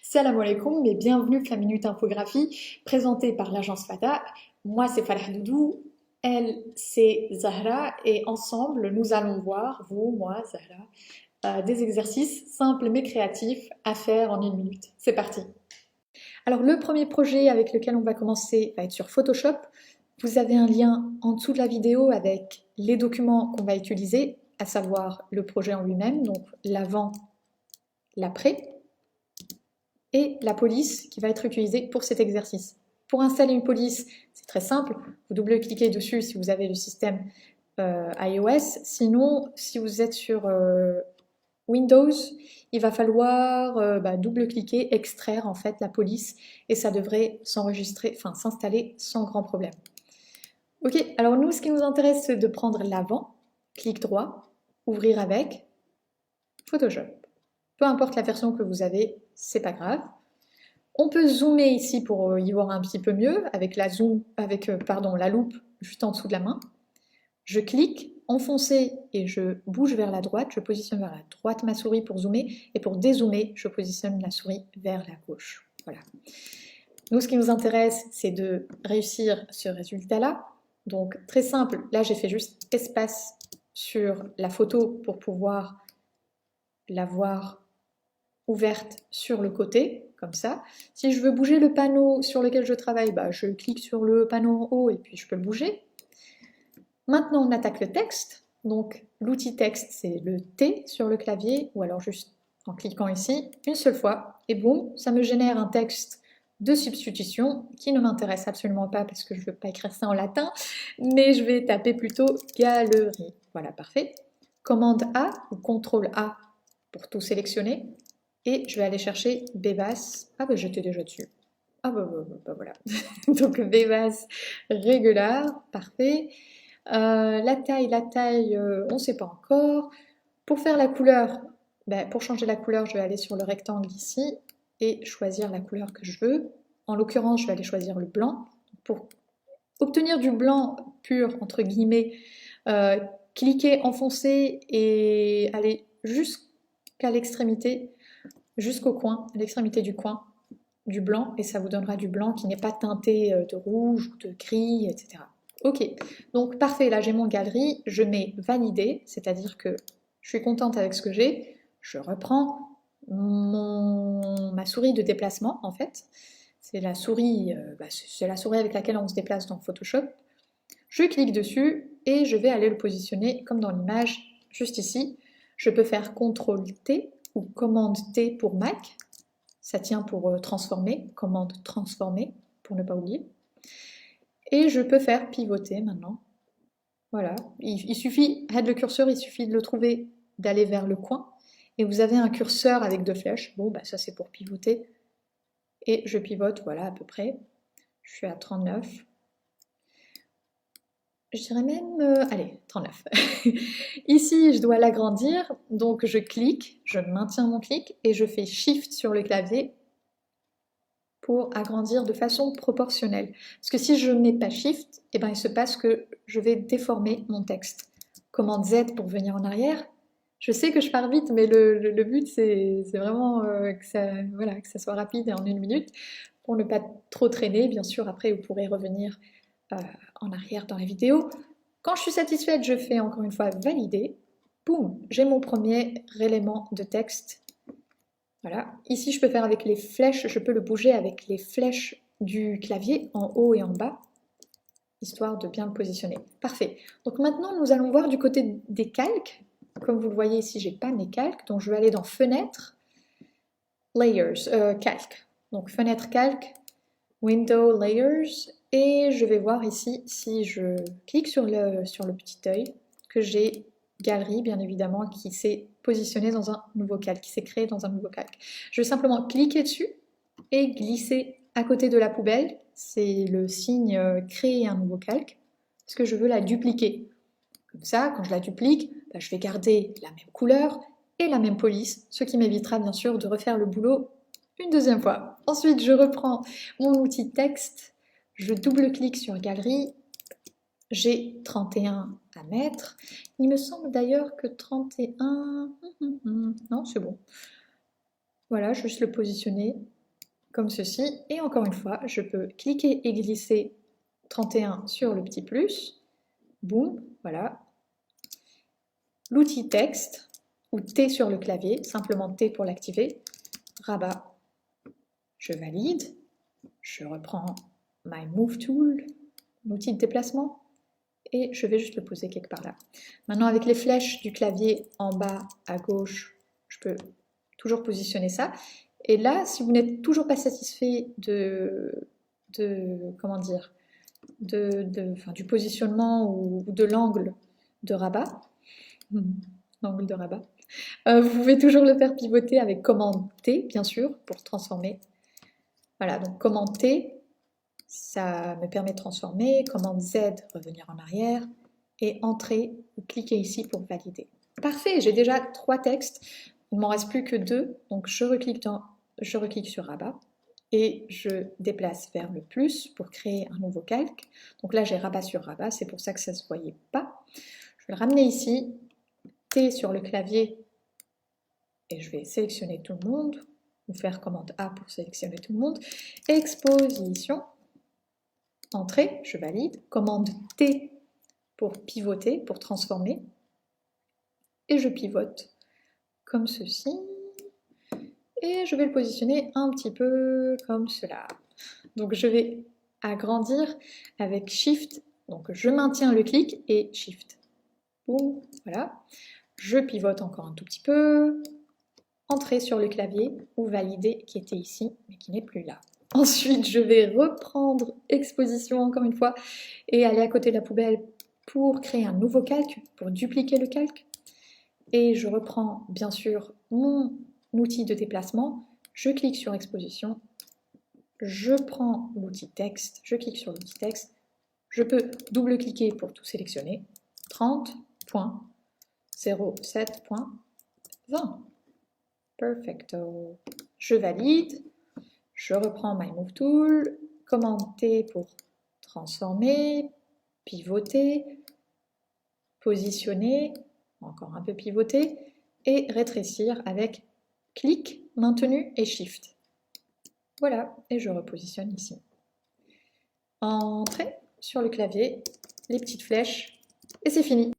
Salam alaikum et bienvenue à la Minute Infographie présentée par l'agence Fata. Moi c'est Farah Doudou, elle c'est Zahra et ensemble nous allons voir, vous, moi, Zahra, des exercices simples mais créatifs à faire en 1 minute. C'est parti. Alors le premier projet avec lequel on va commencer va être sur Photoshop. Vous avez un lien en dessous de la vidéo avec les documents qu'on va utiliser, à savoir le projet en lui-même, donc l'avant, l'après, et la police qui va être utilisée pour cet exercice. Pour installer une police, c'est très simple, vous double-cliquez dessus si vous avez le système iOS, sinon si vous êtes sur Windows, il va falloir double-cliquer, extraire en fait la police et ça devrait s'enregistrer, enfin s'installer sans grand problème. Ok, alors nous ce qui nous intéresse c'est de prendre l'avant, clic droit, ouvrir avec Photoshop. Peu importe la version que vous avez, c'est pas grave. On peut zoomer ici pour y voir un petit peu mieux avec la loupe juste en dessous de la main. Je clique, enfoncer et je bouge vers la droite, je positionne vers la droite ma souris pour zoomer et pour dézoomer, je positionne la souris vers la gauche. Voilà. Nous, ce qui nous intéresse, c'est de réussir ce résultat-là. Donc, très simple, là j'ai fait juste espace sur la photo pour pouvoir la voir ouverte sur le côté, comme ça. Si je veux bouger le panneau sur lequel je travaille, je clique sur le panneau en haut et puis je peux le bouger. Maintenant, on attaque le texte. Donc, l'outil texte, c'est le T sur le clavier, ou alors juste en cliquant ici, une seule fois, et boum, ça me génère un texte de substitution qui ne m'intéresse absolument pas parce que je ne veux pas écrire ça en latin, mais je vais taper plutôt galerie. Voilà, parfait. Commande A ou CTRL A pour tout sélectionner. Et je vais aller chercher Bebas. Ah j'étais déjà dessus. Voilà. Donc Bebas Regular, parfait. La taille, on ne sait pas encore. Pour faire la couleur, pour changer la couleur, je vais aller sur le rectangle ici et choisir la couleur que je veux. En l'occurrence, je vais aller choisir le blanc. Pour obtenir du blanc pur, entre guillemets, cliquez, enfoncez et allez jusqu'à l'extrémité, jusqu'au coin, à l'extrémité du coin du blanc, et ça vous donnera du blanc qui n'est pas teinté de rouge ou de gris, etc. Ok, donc parfait, là j'ai mon galerie, je mets valider, c'est-à-dire que je suis contente avec ce que j'ai, je reprends ma souris de déplacement en fait, c'est la souris avec laquelle on se déplace dans Photoshop, je clique dessus et je vais aller le positionner comme dans l'image juste ici. Je peux faire CTRL-T ou Commande-T pour Mac, ça tient pour transformer, commande transformer pour ne pas oublier. Et je peux faire pivoter maintenant. Voilà, il suffit, le curseur, il suffit de le trouver, d'aller vers le coin. Et vous avez un curseur avec 2 flèches. Bon, ça c'est pour pivoter. Et je pivote, voilà, à peu près. Je suis à 39. Je dirais même, allez, 39. Ici, je dois l'agrandir, donc je clique, je maintiens mon clic et je fais Shift sur le clavier pour agrandir de façon proportionnelle. Parce que si je ne mets pas Shift, il se passe que je vais déformer mon texte. Commande Z pour venir en arrière. Je sais que je pars vite, mais le but c'est vraiment que ça soit rapide et en 1 minute, pour ne pas trop traîner. Bien sûr, après vous pourrez revenir en arrière dans la vidéo. Quand je suis satisfaite, je fais encore une fois valider. Boum, j'ai mon premier élément de texte. Voilà. Ici, je peux faire avec les flèches, je peux le bouger avec les flèches du clavier en haut et en bas, histoire de bien le positionner. Parfait. Donc maintenant, nous allons voir du côté des calques. Comme vous le voyez ici, j'ai pas mes calques, donc je vais aller dans Fenêtre, Layers, Calque. Donc Fenêtre, Calque, Window, Layers, et je vais voir ici, si je clique sur le petit œil, que j'ai Galerie, bien évidemment, qui s'est positionné dans un nouveau calque, qui s'est créé dans un nouveau calque. Je vais simplement cliquer dessus et glisser à côté de la poubelle. C'est le signe créer un nouveau calque, parce que je veux la dupliquer. Comme ça, quand je la duplique, je vais garder la même couleur et la même police, ce qui m'évitera bien sûr de refaire le boulot une deuxième fois. Ensuite, je reprends mon outil texte, je double-clique sur Galerie, j'ai 31 à mettre. Il me semble d'ailleurs que 31... Non, c'est bon. Voilà, juste le positionner comme ceci. Et encore une fois, je peux cliquer et glisser 31 sur le petit plus. Boum, voilà. L'outil texte, ou T sur le clavier, simplement T pour l'activer. Rabat, je valide. Je reprends My Move Tool, l'outil de déplacement, et je vais juste le poser quelque part là. Maintenant, avec les flèches du clavier en bas à gauche, je peux toujours positionner ça. Et là, si vous n'êtes toujours pas satisfait comment dire, du positionnement ou de l'angle de rabat, l'angle de rabat, vous pouvez toujours le faire pivoter avec commande T, bien sûr, pour transformer. Voilà, donc commande T, ça me permet de transformer, commande Z, revenir en arrière, et entrer, ou cliquer ici pour valider. Parfait, j'ai déjà 3 textes, il ne m'en reste plus que 2, donc je reclique sur rabat, et je déplace vers le plus pour créer un nouveau calque. Donc là j'ai rabat sur rabat, c'est pour ça que ça ne se voyait pas. Je vais le ramener ici, T sur le clavier, et je vais sélectionner tout le monde, ou faire commande A pour sélectionner tout le monde, exposition, entrée, je valide, commande T pour pivoter, pour transformer, et je pivote comme ceci, et je vais le positionner un petit peu comme cela. Donc je vais agrandir avec Shift, donc je maintiens le clic et Shift. Boum, voilà. Je pivote encore un tout petit peu, entrer sur le clavier ou valider qui était ici mais qui n'est plus là. Ensuite, je vais reprendre exposition encore une fois et aller à côté de la poubelle pour créer un nouveau calque, pour dupliquer le calque. Et je reprends bien sûr mon outil de déplacement, je clique sur exposition, je prends l'outil texte, je clique sur l'outil texte, je peux double-cliquer pour tout sélectionner, 30.07.20. Perfecto. Je valide, je reprends My Move Tool, commande T pour transformer, pivoter, positionner, encore un peu pivoter, et rétrécir avec clic, maintenu et Shift. Voilà, et je repositionne ici. Entrée sur le clavier, les petites flèches, et c'est fini.